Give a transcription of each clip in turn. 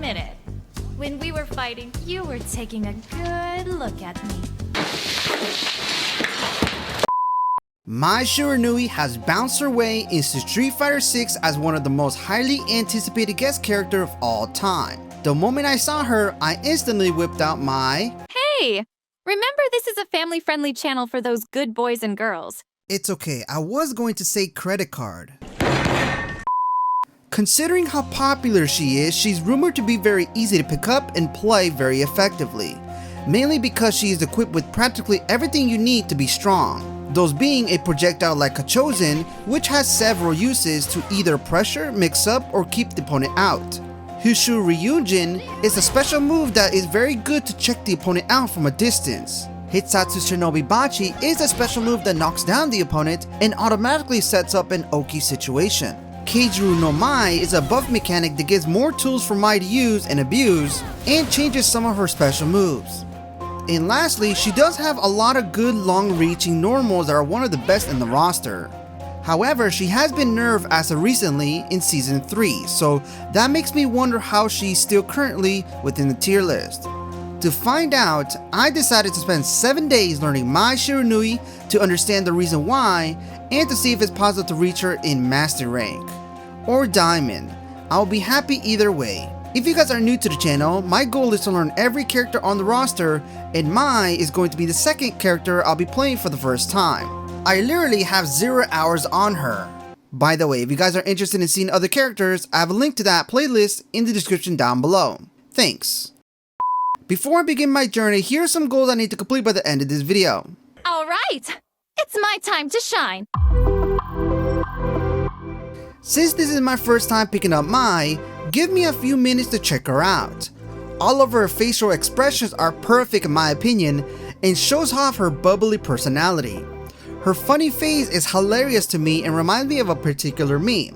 minute. When we were fighting, you were taking a good look at me. Mai Shiranui has bounced her way into Street Fighter 6 as one of the most highly anticipated guest character of all time. The moment I saw her, I instantly whipped out my... Hey! Remember, this is a family-friendly channel for those good boys and girls. It's okay, I was going to say credit card. Considering how popular she is, she's rumored to be very easy to pick up and play very effectively. Mainly because she is equipped with practically everything you need to be strong. Those being a projectile like a Chosen, which has several uses to either pressure, mix up, or keep the opponent out. Hushu Ryujin is a special move that is very good to check the opponent out from a distance. Hitsatsu Shinobi Bachi is a special move that knocks down the opponent and automatically sets up an Oki situation. Keijuru no Mai is a buff mechanic that gives more tools for Mai to use and abuse, and changes some of her special moves. And lastly, she does have a lot of good long-reaching normals that are one of the best in the roster. However, she has been nerfed as of recently in Season 3, so that makes me wonder how she's still currently within the tier list. To find out, I decided to spend 7 days learning Mai Shiranui to understand the reason why, and to see if it's possible to reach her in Master Rank or Diamond. I'll be happy either way. If you guys are new to the channel, my goal is to learn every character on the roster, and Mai is going to be the second character I'll be playing for the first time. I literally have 0 hours on her. By the way, if you guys are interested in seeing other characters, I have a link to that playlist in the description down below. Thanks. Before I begin my journey, here are some goals I need to complete by the end of this video. Alright! It's my time to shine! Since this is my first time picking up Mai, give me a few minutes to check her out. All of her facial expressions are perfect in my opinion, and shows off her bubbly personality. Her funny face is hilarious to me and reminds me of a particular meme.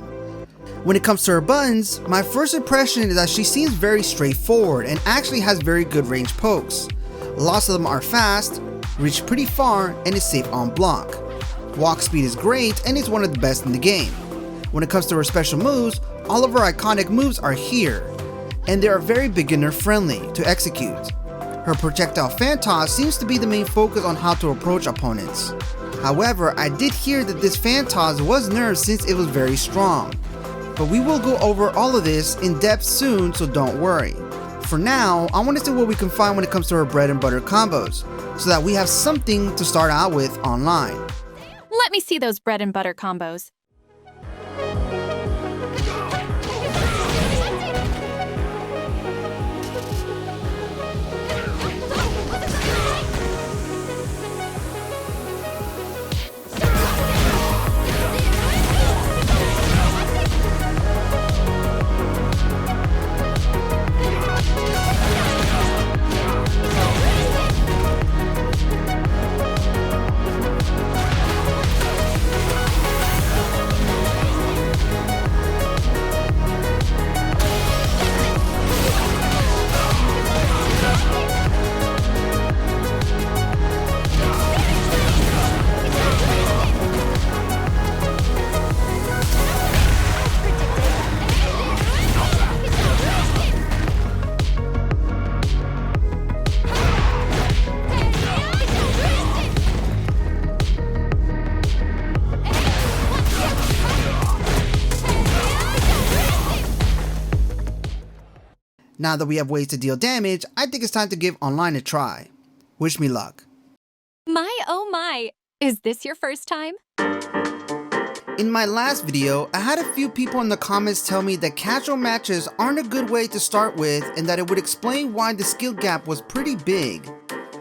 When it comes to her buttons, my first impression is that she seems very straightforward and actually has very good range pokes. Lots of them are fast, reach pretty far, and is safe on block. Walk speed is great and is one of the best in the game. When it comes to her special moves, all of her iconic moves are here, and they are very beginner friendly to execute. Her projectile fan toss seems to be the main focus on how to approach opponents. However, I did hear that this fan toss was nerfed since it was very strong. But we will go over all of this in depth soon, so don't worry. For now, I want to see what we can find when it comes to her bread and butter combos, so that we have something to start out with online. Let me see those bread and butter combos. Now that we have ways to deal damage, I think it's time to give online a try. Wish me luck. My oh my! Is this your first time? In my last video, I had a few people in the comments tell me that casual matches aren't a good way to start with and that it would explain why the skill gap was pretty big.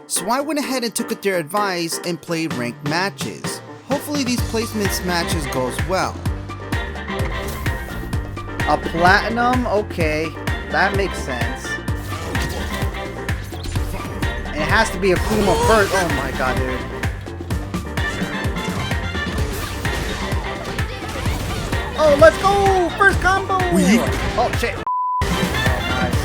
So I went ahead and took their advice and played ranked matches. Hopefully these placements matches goes well. A platinum? Okay, that makes sense. And it has to be a Kuma first. Oh my god, dude. Oh, let's go! First combo! Oh shit. Oh, nice.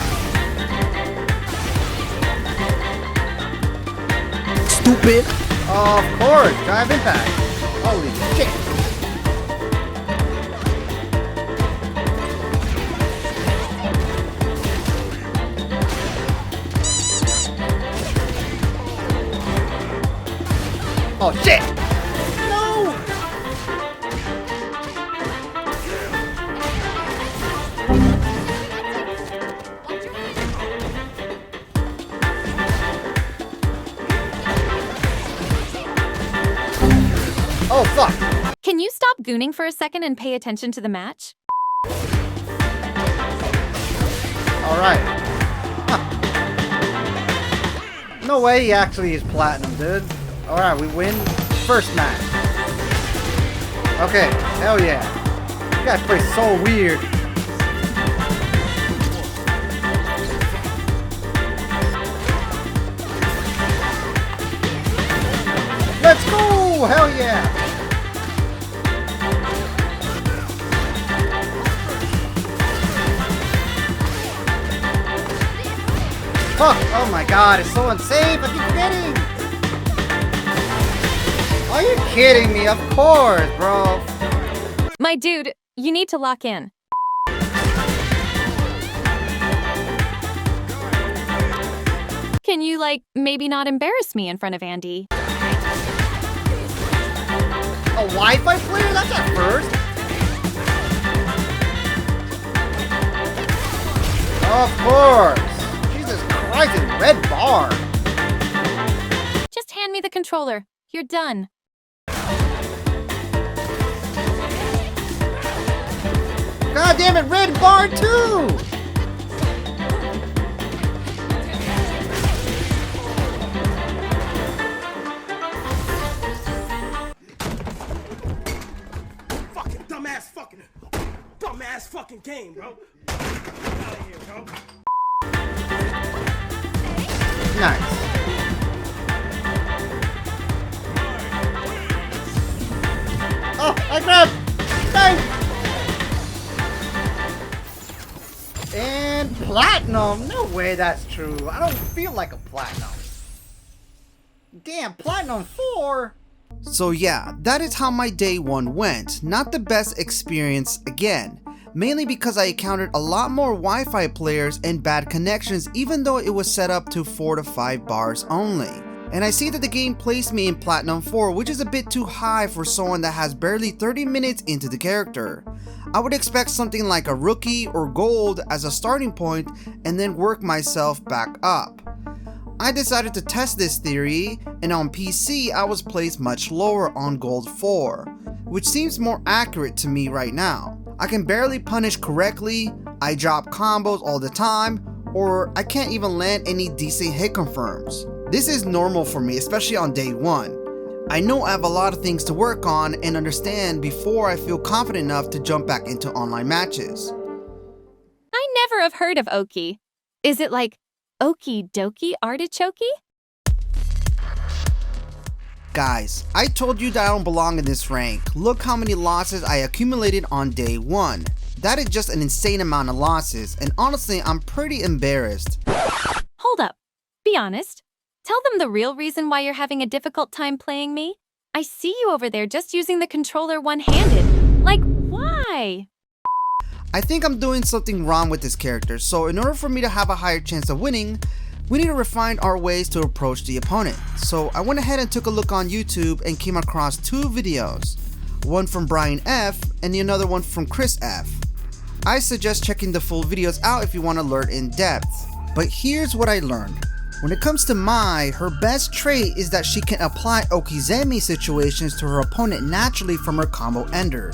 Stupid! Of course, drive impact. Holy shit. Oh shit! No! Oh fuck! Can you stop gooning for a second and pay attention to the match? Alright. Huh. No way he actually is platinum, dude. Alright, we win first match. Okay, hell yeah. You guys play so weird. Let's go! Hell yeah! Fuck! Oh my god, it's so unsafe! I keep forgetting! Are you kidding me? Of course, bro! My dude, you need to lock in. Can you, like, maybe not embarrass me in front of Andy? A Wi-Fi player? That's at first! Of course! Jesus Christ, it's red bar! Just hand me the controller. You're done. God damn it, red bar too! Fucking dumbass fucking game, bro. Get out of here, bro. Nice. Oh, I grabbed! Nice! And platinum? No way that's true. I don't feel like a platinum. Damn, platinum 4? So yeah, that is how my day 1 went. Not the best experience again. Mainly because I encountered a lot more Wi-Fi players and bad connections even though it was set up to 4 to 5 bars only. And I see that the game placed me in Platinum 4, which is a bit too high for someone that has barely 30 minutes into the character. I would expect something like a Rookie or Gold as a starting point and then work myself back up. I decided to test this theory, and on PC I was placed much lower on Gold 4, which seems more accurate to me right now. I can barely punish correctly, I drop combos all the time, or I can't even land any decent hit confirms. This is normal for me, especially on day 1. I know I have a lot of things to work on and understand before I feel confident enough to jump back into online matches. I never have heard of Oki. Is it like Okie dokie artichoke? Guys, I told you that I don't belong in this rank. Look how many losses I accumulated on day 1. That is just an insane amount of losses, and honestly, I'm pretty embarrassed. Hold up. Be honest. Tell them the real reason why you're having a difficult time playing me. I see you over there just using the controller one-handed. Like, why? I think I'm doing something wrong with this character, so in order for me to have a higher chance of winning, we need to refine our ways to approach the opponent. So I went ahead and took a look on YouTube and came across 2 videos. One from Brian F and the another one from Chris F. I suggest checking the full videos out if you want to learn in depth. But here's what I learned. When it comes to Mai, her best trait is that she can apply Okizeme situations to her opponent naturally from her combo ender.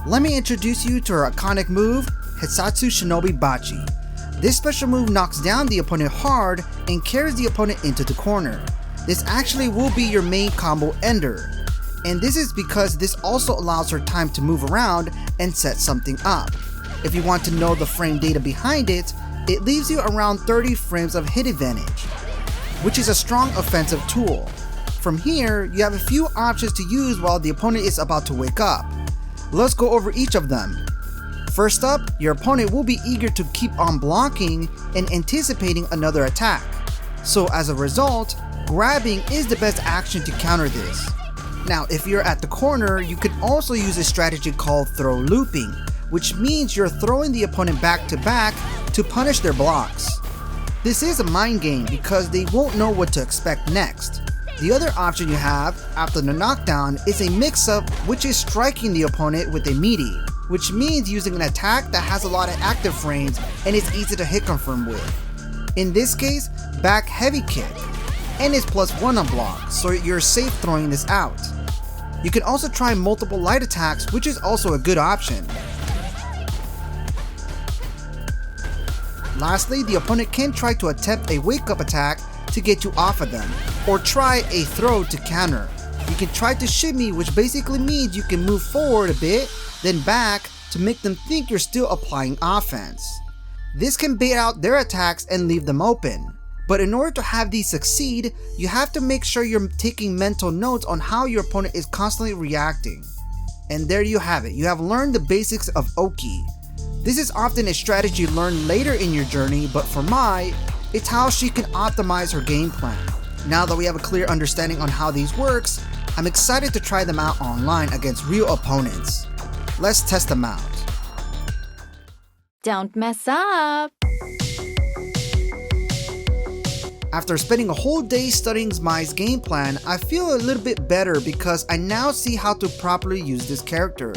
Let me introduce you to her iconic move, Hitsatsu Shinobi Bachi. This special move knocks down the opponent hard and carries the opponent into the corner. This actually will be your main combo ender. And this is because this also allows her time to move around and set something up. If you want to know the frame data behind it, it leaves you around 30 frames of hit advantage, which is a strong offensive tool. From here, you have a few options to use while the opponent is about to wake up. Let's go over each of them. First up, your opponent will be eager to keep on blocking and anticipating another attack. So as a result, grabbing is the best action to counter this. Now, if you're at the corner, you could also use a strategy called throw looping, which means you're throwing the opponent back to back to punish their blocks. This is a mind game because they won't know what to expect next. The other option you have after the knockdown is a mix-up, which is striking the opponent with a meaty, which means using an attack that has a lot of active frames and is easy to hit confirm with. In this case, back heavy kick, and is +1 on block, so you're safe throwing this out. You can also try multiple light attacks, which is also a good option. Lastly, the opponent can try to attempt a wake-up attack to get you off of them, or try a throw to counter. You can try to shimmy, which basically means you can move forward a bit, then back to make them think you're still applying offense. This can bait out their attacks and leave them open. But in order to have these succeed, you have to make sure you're taking mental notes on how your opponent is constantly reacting. And there you have it, you have learned the basics of Oki. This is often a strategy learned later in your journey, but for Mai, it's how she can optimize her game plan. Now that we have a clear understanding on how these works, I'm excited to try them out online against real opponents. Let's test them out. Don't mess up. After spending a whole day studying Mai's game plan, I feel a little bit better because I now see how to properly use this character.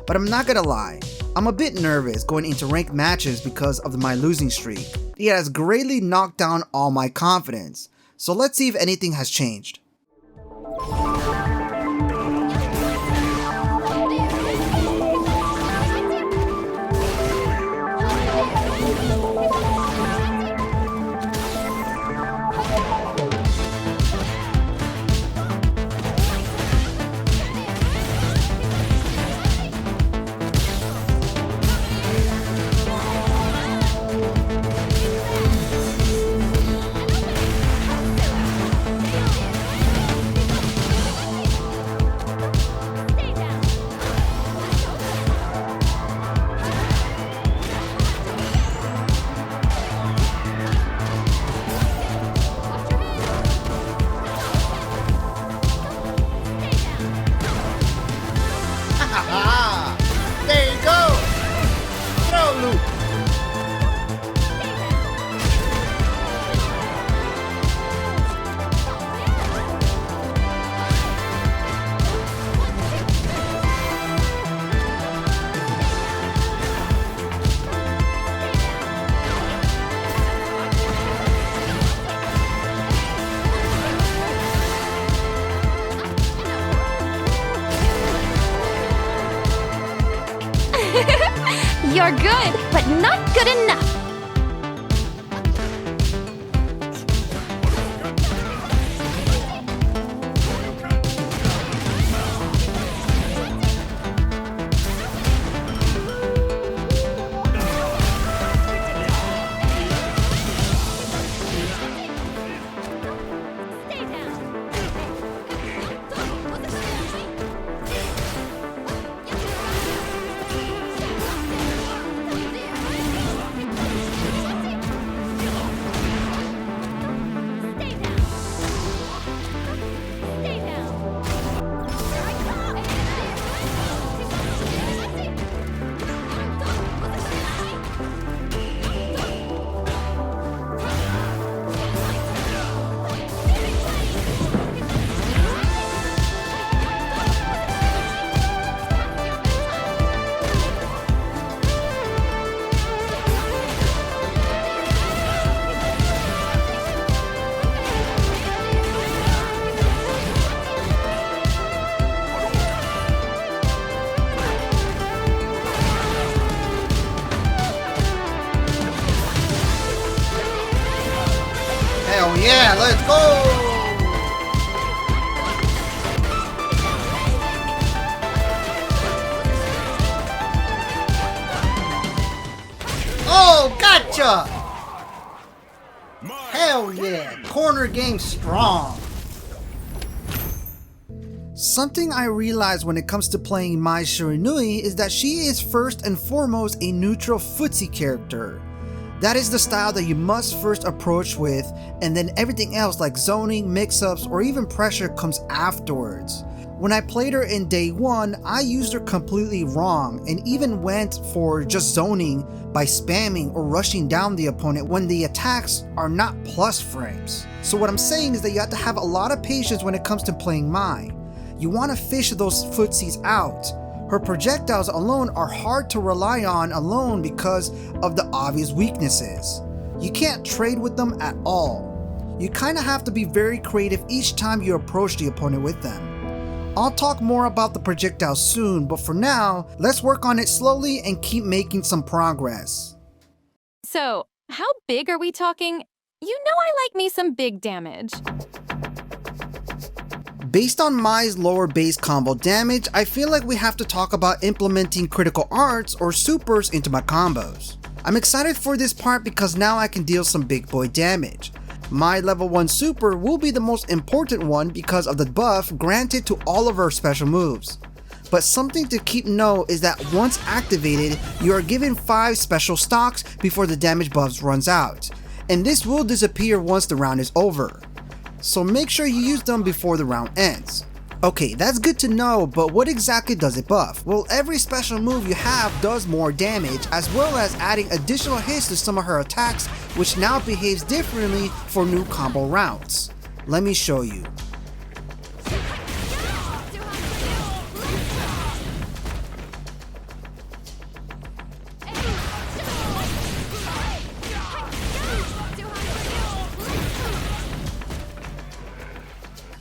But I'm not gonna lie, I'm a bit nervous going into ranked matches because of my losing streak. It has greatly knocked down all my confidence. So let's see if anything has changed. There you go! Throw loop! You're good, but not good enough. Hell yeah, let's go! Oh, gotcha! Hell yeah, corner game strong. Something I realized when it comes to playing Mai Shiranui is that she is first and foremost a neutral footsie character. That is the style that you must first approach with, and then everything else like zoning, mix-ups, or even pressure comes afterwards. When I played her in day 1, I used her completely wrong and even went for just zoning by spamming or rushing down the opponent when the attacks are not plus frames. So what I'm saying is that you have to have a lot of patience when it comes to playing Mai. You want to fish those footsies out. Her projectiles alone are hard to rely on alone because of the obvious weaknesses. You can't trade with them at all. You kinda have to be very creative each time you approach the opponent with them. I'll talk more about the projectiles soon, but for now, let's work on it slowly and keep making some progress. So, how big are we talking? You know I like me some big damage. Based on Mai's lower base combo damage, I feel like we have to talk about implementing critical arts or supers into my combos. I'm excited for this part because now I can deal some big boy damage. My level 1 super will be the most important one because of the buff granted to all of her special moves. But something to keep note is that once activated, you are given 5 special stocks before the damage buffs runs out, and this will disappear once the round is over. So make sure you use them before the round ends. Okay, that's good to know, but what exactly does it buff? Well, every special move you have does more damage, as well as adding additional hits to some of her attacks, which now behaves differently for new combo rounds. Let me show you.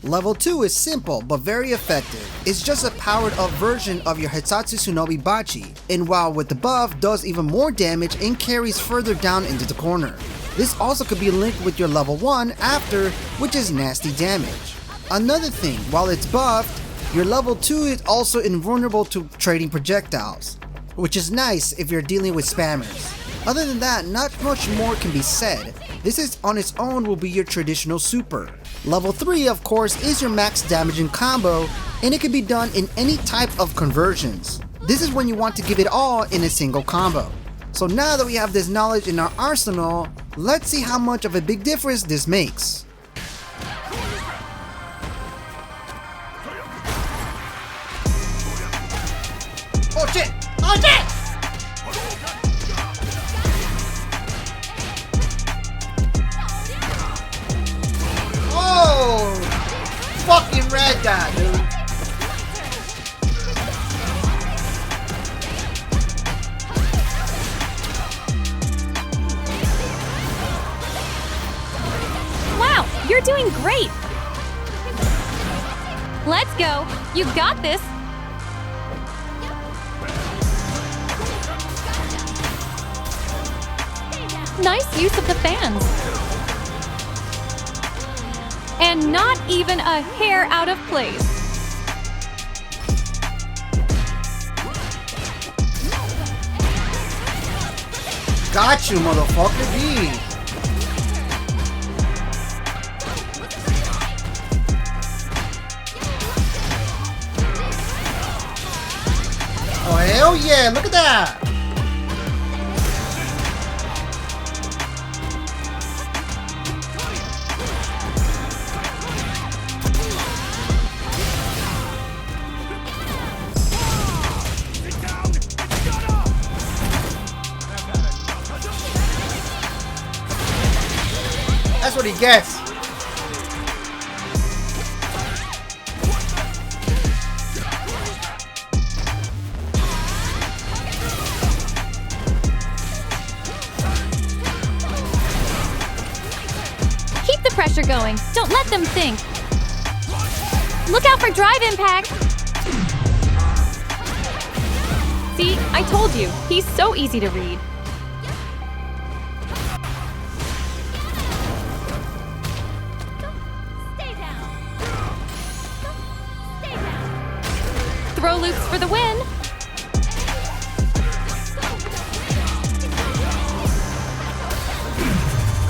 Level 2 is simple but very effective. It's just a powered up version of your Hitsatsu Tsunobi Bachi, and while with the buff does even more damage and carries further down into the corner. This also could be linked with your level 1 after, which is nasty damage. Another thing, while it's buffed, your level 2 is also invulnerable to trading projectiles, which is nice if you're dealing with spammers. Other than that, not much more can be said. This is on its own will be your traditional super. Level 3 of course is your max damaging combo, and it can be done in any type of conversions. This is when you want to give it all in a single combo. So now that we have this knowledge in our arsenal, let's see how much of a big difference this makes. Oh shit! Oh shit! Oh! Fucking red dot, dude. Wow, you're doing great! Let's go! You got this! Nice use of the fans! And not even a hair out of place! Got you, motherfucker. D. Oh, hell yeah, look at that! That's what he gets. Keep the pressure going. Don't let them think. Look out for drive impact. See, I told you. He's so easy to read. Throw loops for the win!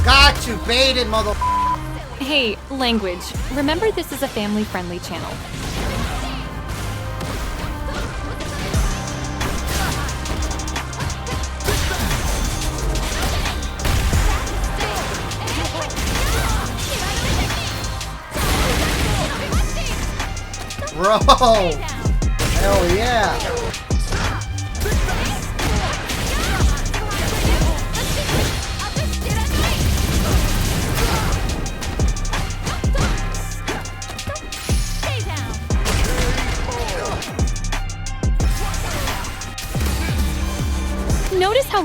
Got you, baited, mother. Hey, language. Remember this is a family-friendly channel. Bro! Hell yeah!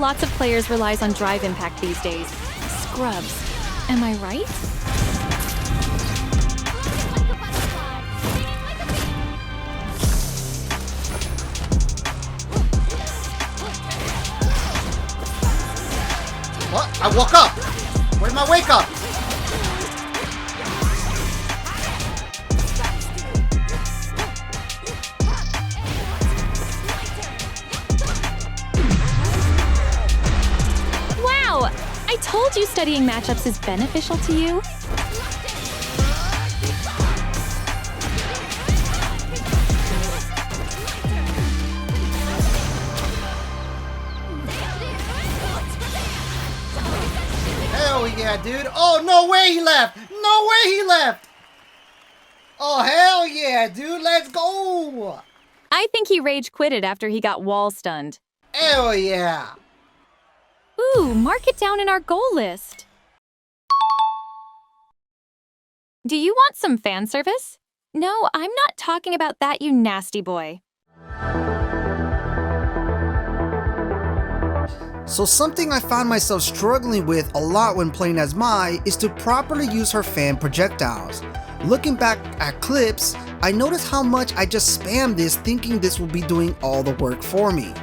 lots of players relies on drive impact these days. Scrubs. Am I right? What? I woke up! Where's my wake up? Wow! I told you studying matchups is beneficial to you. Hell yeah, dude. Oh, no way he left. No way he left. Oh, hell yeah, dude. Let's go. I think he rage quitted after he got wall stunned. Hell yeah. Ooh, mark it down in our goal list. Do you want some fan service? No, I'm not talking about that, you nasty boy. So something I found myself struggling with a lot when playing as Mai is to properly use her fan projectiles. Looking back at clips, I noticed how much I just spammed this thinking this will be doing all the work for me.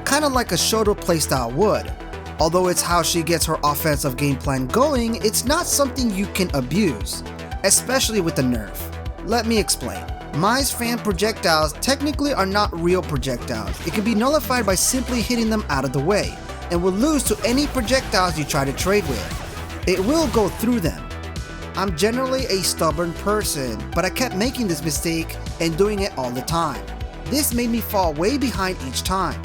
Kinda like a Shoto playstyle would. Although it's how she gets her offensive game plan going, it's not something you can abuse, especially with the nerf. Let me explain. Mai's fan projectiles technically are not real projectiles. It can be nullified by simply hitting them out of the way, and will lose to any projectiles you try to trade with. It will go through them. I'm generally a stubborn person, but I kept making this mistake and doing it all the time. This made me fall way behind each time,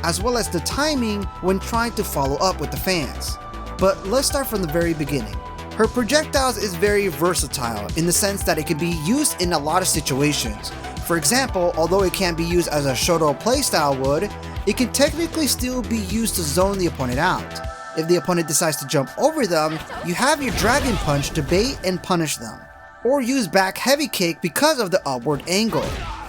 as well as the timing when trying to follow up with the fans. But let's start from the very beginning. Her projectiles is very versatile in the sense that it can be used in a lot of situations. For example, although it can't be used as a Shoto playstyle would, it can technically still be used to zone the opponent out. If the opponent decides to jump over them, you have your Dragon Punch to bait and punish them. Or use back heavy kick because of the upward angle,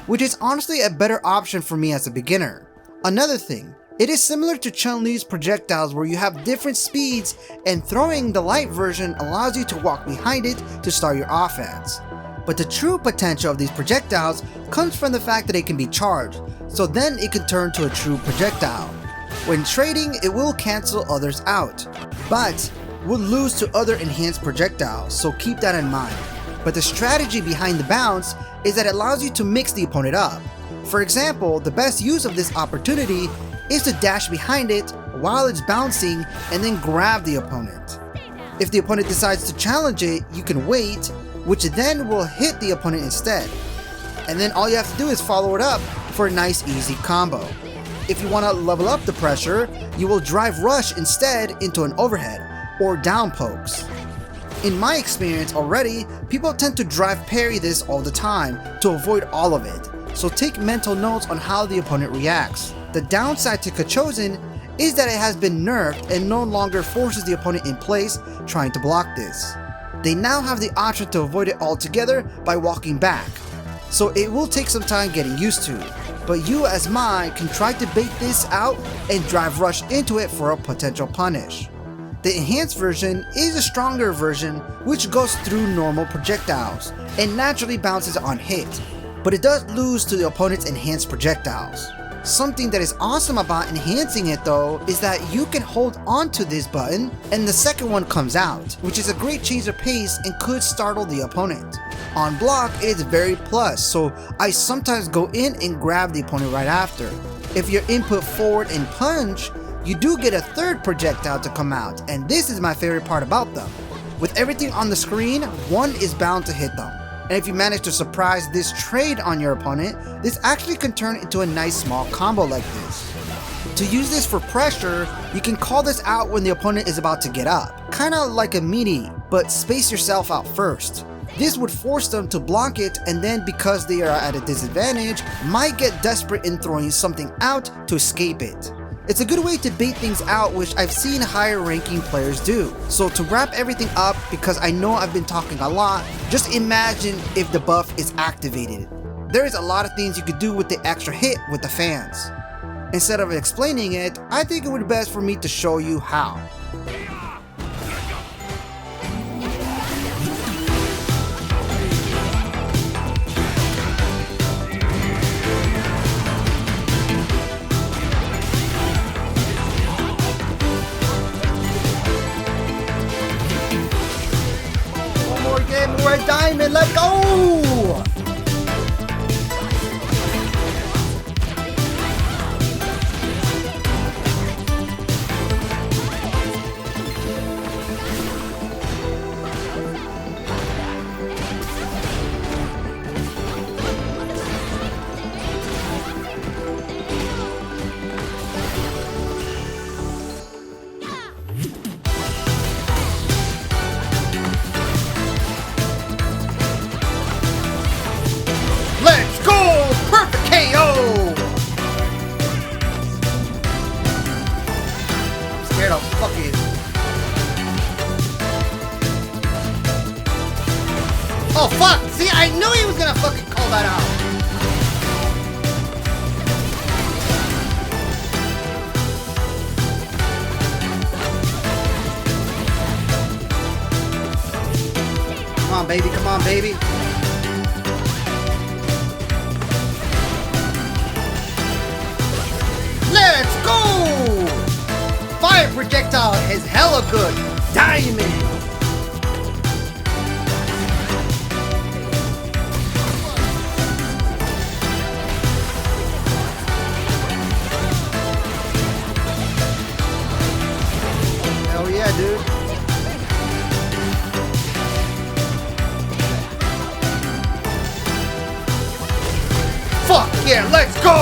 which is honestly a better option for me as a beginner. Another thing, it is similar to Chun-Li's projectiles where you have different speeds and throwing the light version allows you to walk behind it to start your offense. But the true potential of these projectiles comes from the fact that it can be charged, so then it can turn to a true projectile. When trading, it will cancel others out, but will lose to other enhanced projectiles, so keep that in mind. But the strategy behind the bounce is that it allows you to mix the opponent up. For example, the best use of this opportunity is to dash behind it while it's bouncing and then grab the opponent. If the opponent decides to challenge it, you can wait, which then will hit the opponent instead. And then all you have to do is follow it up for a nice easy combo. If you want to level up the pressure, you will drive rush instead into an overhead or down pokes. In my experience already, people tend to drive parry this all the time to avoid all of it, so take mental notes on how the opponent reacts. The downside to Kachozen is that it has been nerfed and no longer forces the opponent in place trying to block this. They now have the option to avoid it altogether by walking back, so it will take some time getting used to, but you as Mai can try to bait this out and drive rush into it for a potential punish. The enhanced version is a stronger version which goes through normal projectiles and naturally bounces on hit, but it does lose to the opponent's enhanced projectiles. Something that is awesome about enhancing it though is that you can hold on to this button and the second one comes out, which is a great change of pace and could startle the opponent. On block, it is very plus, so I sometimes go in and grab the opponent right after. If you input forward and punch, you do get a third projectile to come out, and this is my favorite part about them. With everything on the screen, one is bound to hit them. And if you manage to surprise this trade on your opponent, this actually can turn into a nice small combo like this. To use this for pressure, you can call this out when the opponent is about to get up. Kinda like a meaty, but space yourself out first. This would force them to block it, and then because they are at a disadvantage, might get desperate in throwing something out to escape it. It's a good way to bait things out, which I've seen higher ranking players do. So to wrap everything up, because I know I've been talking a lot, just imagine if the buff is activated. There is a lot of things you could do with the extra hit with the fans. Instead of explaining it, I think it would be best for me to show you how. One more game, we're a diamond, let's go! Let's go! Perfect KO! I'm scared of fucking... Oh fuck! See, I knew he was gonna fucking call that out! Come on, baby, come on, baby. Let's go! Fire projectile is hella good. Diamond. Hell yeah, dude. Fuck yeah, let's go!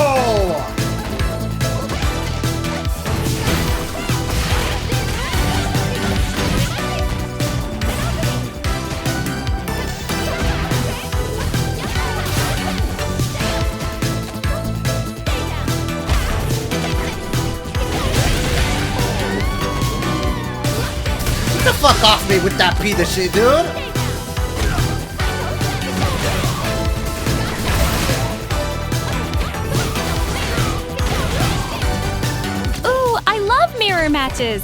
Get the fuck off me with that piece of shit, dude! Ooh, I love mirror matches!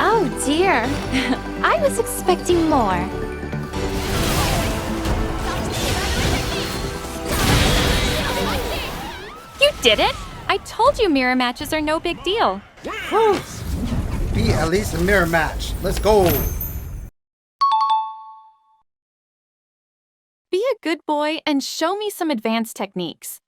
Oh dear, I was expecting more. You did it! I told you mirror matches are no big deal. Whew. Be at least a mirror match. Let's go! Be a good boy and show me some advanced techniques.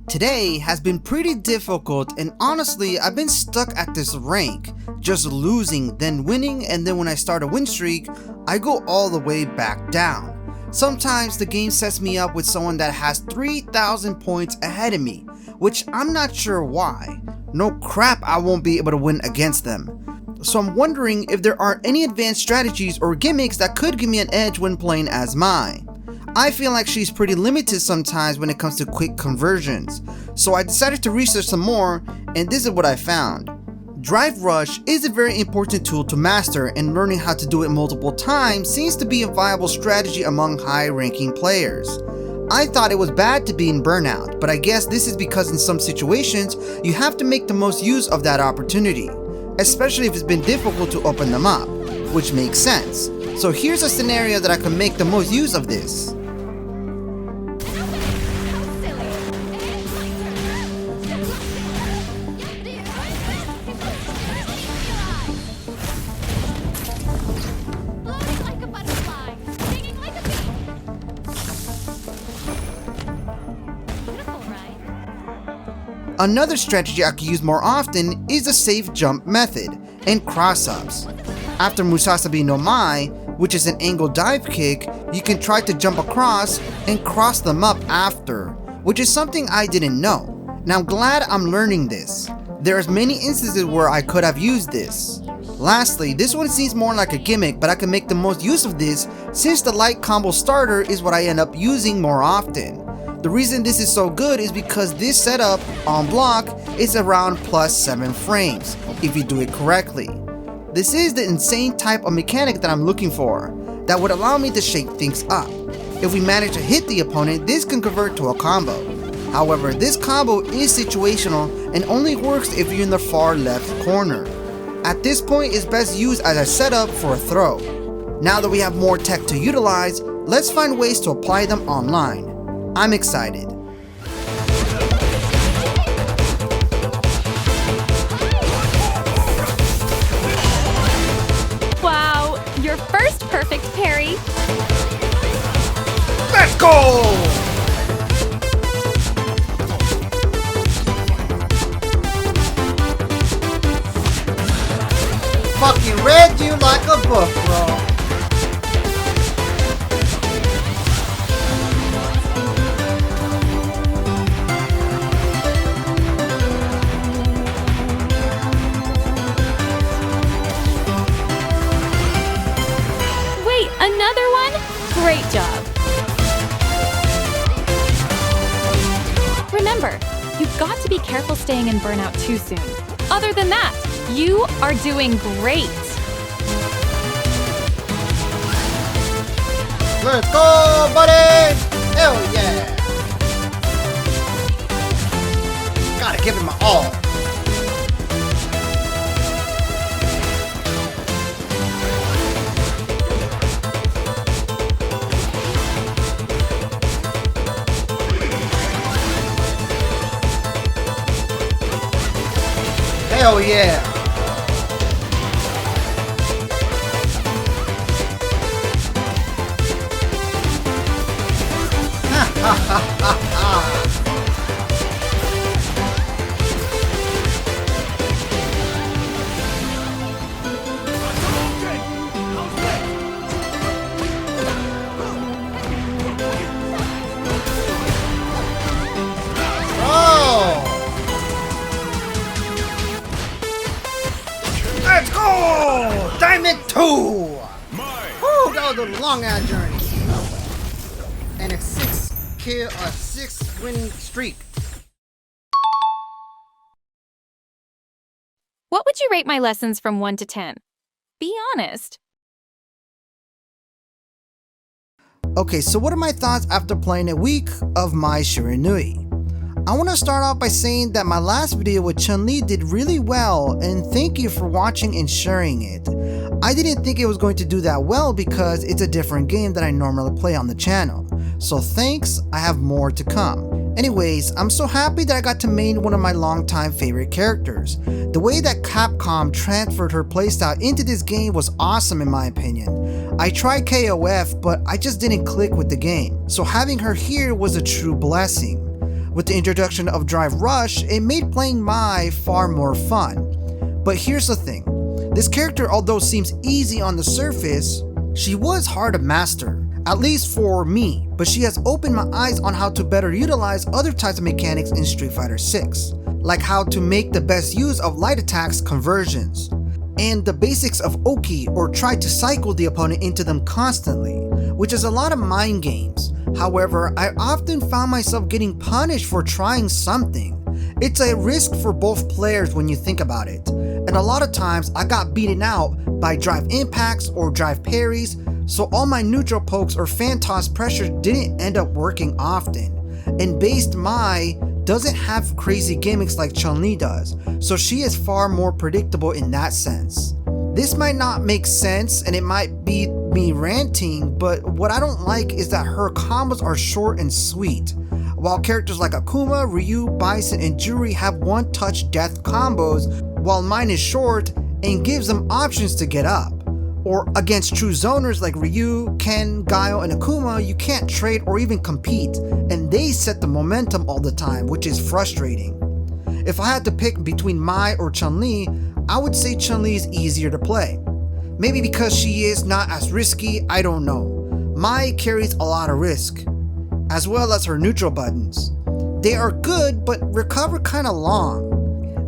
Today has been pretty difficult, and honestly I've been stuck at this rank, just losing, then winning, and then when I start a win streak, I go all the way back down. Sometimes the game sets me up with someone that has 3,000 points ahead of me, which I'm not sure why. No crap, I won't be able to win against them. So I'm wondering if there are any advanced strategies or gimmicks that could give me an edge when playing as Mai. I feel like she's pretty limited sometimes when it comes to quick conversions, so I decided to research some more, and this is what I found. Drive Rush is a very important tool to master, and learning how to do it multiple times seems to be a viable strategy among high-ranking players. I thought it was bad to be in burnout, but I guess this is because in some situations, you have to make the most use of that opportunity, especially if it's been difficult to open them up, which makes sense. So here's a scenario that I can make the most use of this. Another strategy I could use more often is the safe jump method and cross-ups. After Musasabi no Mai, which is an angled dive kick, you can try to jump across and cross them up after, which is something I didn't know. Now I'm glad I'm learning this. There's many instances where I could have used this. Lastly, this one seems more like a gimmick, but I can make the most use of this since the light combo starter is what I end up using more often. The reason this is so good is because this setup on block is around +7 frames, if you do it correctly. This is the insane type of mechanic that I'm looking for, that would allow me to shake things up. If we manage to hit the opponent, this can convert to a combo. However, this combo is situational and only works if you're in the far left corner. At this point, it's best used as a setup for a throw. Now that we have more tech to utilize, let's find ways to apply them online. I'm excited. Wow, your first perfect parry. Let's go! Fucking read you like a book, bro. Wait, another one? Great job. Remember, you've got to be careful staying in burnout too soon. Other than that, you are doing great. Let's go, buddy! Hell yeah! Gotta give it my all. Hell yeah! Let's go! Diamond 2! Woo, that was a long ass journey. And a 6 winning streak. What would you rate my lessons from 1 to 10? Be honest. Okay, so what are my thoughts after playing a week of Mai Shiranui? I want to start off by saying that my last video with Chun-li did really well, and thank you for watching and sharing it. I didn't think it was going to do that well because it's a different game that I normally play on the channel. So thanks, I have more to come. Anyways, I'm so happy that I got to main one of my longtime favorite characters. The way that Capcom transferred her playstyle into this game was awesome in my opinion. I tried KOF, but I just didn't click with the game. So having her here was a true blessing. With the introduction of Drive Rush, it made playing Mai far more fun. But here's the thing, this character, although seems easy on the surface, she was hard to master, at least for me, but she has opened my eyes on how to better utilize other types of mechanics in Street Fighter 6, like how to make the best use of light attacks conversions, and the basics of Oki, or try to cycle the opponent into them constantly, which is a lot of mind games. However, I often found myself getting punished for trying something. It's a risk for both players when you think about it, and a lot of times I got beaten out by drive impacts or drive parries, so all my neutral pokes or fan toss pressure didn't end up working often. And based Mai doesn't have crazy gimmicks like Chun-li does, so she is far more predictable in that sense. This might not make sense and it might be me ranting, but what I don't like is that her combos are short and sweet. While characters like Akuma, Ryu, Bison, and Juri have one-touch death combos, while mine is short and gives them options to get up. Or against true zoners like Ryu, Ken, Guile, and Akuma, you can't trade or even compete, and they set the momentum all the time, which is frustrating. If I had to pick between Mai or Chun-li, I would say Chun-li is easier to play. Maybe because she is not as risky, I don't know. Mai carries a lot of risk, as well as her neutral buttons. They are good, but recover kinda long.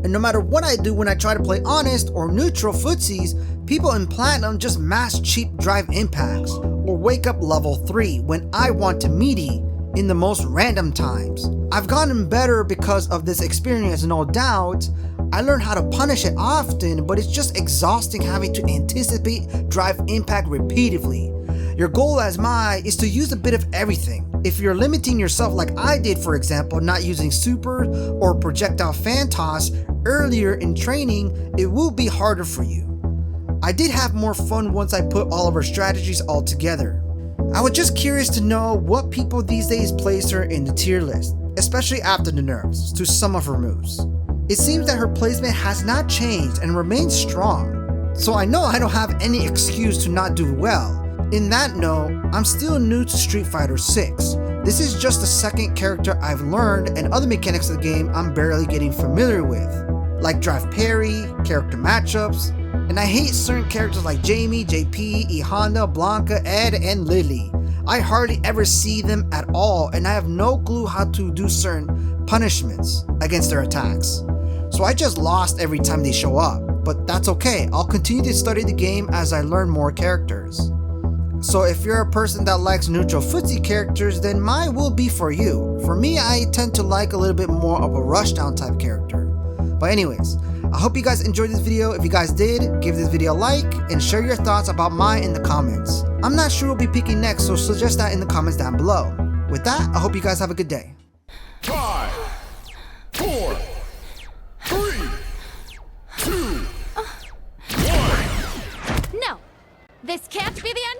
And no matter what I do when I try to play honest or neutral footsies, people in Platinum just mash cheap drive impacts, or wake up level 3 when I want to meaty in the most random times. I've gotten better because of this experience, no doubt. I learned how to punish it often, but it's just exhausting having to anticipate drive impact repeatedly. Your goal as Mai is to use a bit of everything. If you're limiting yourself like I did, for example, not using super or projectile fan toss earlier in training, it will be harder for you. I did have more fun once I put all of her strategies all together. I was just curious to know what people these days place her in the tier list, especially after the nerfs to some of her moves. It seems that her placement has not changed and remains strong, so I know I don't have any excuse to not do well. In that note, I'm still new to Street Fighter 6. This is just the second character I've learned, and other mechanics of the game I'm barely getting familiar with, like drive parry, character matchups, and I hate certain characters like Jamie, JP, E Honda, Blanca, Ed, and Lily. I hardly ever see them at all, and I have no clue how to do certain punishments against their attacks. So I just lost every time they show up, but that's okay. I'll continue to study the game as I learn more characters. So if you're a person that likes neutral footsie characters, then Mai will be for you. For me, I tend to like a little bit more of a rushdown type character. But anyways, I hope you guys enjoyed this video. If you guys did, give this video a like and share your thoughts about Mai in the comments. I'm not sure we'll be picking next, so suggest that in the comments down below. With that, I hope you guys have a good day. 5, 4, 3, 2, 1. No, this can't be the end.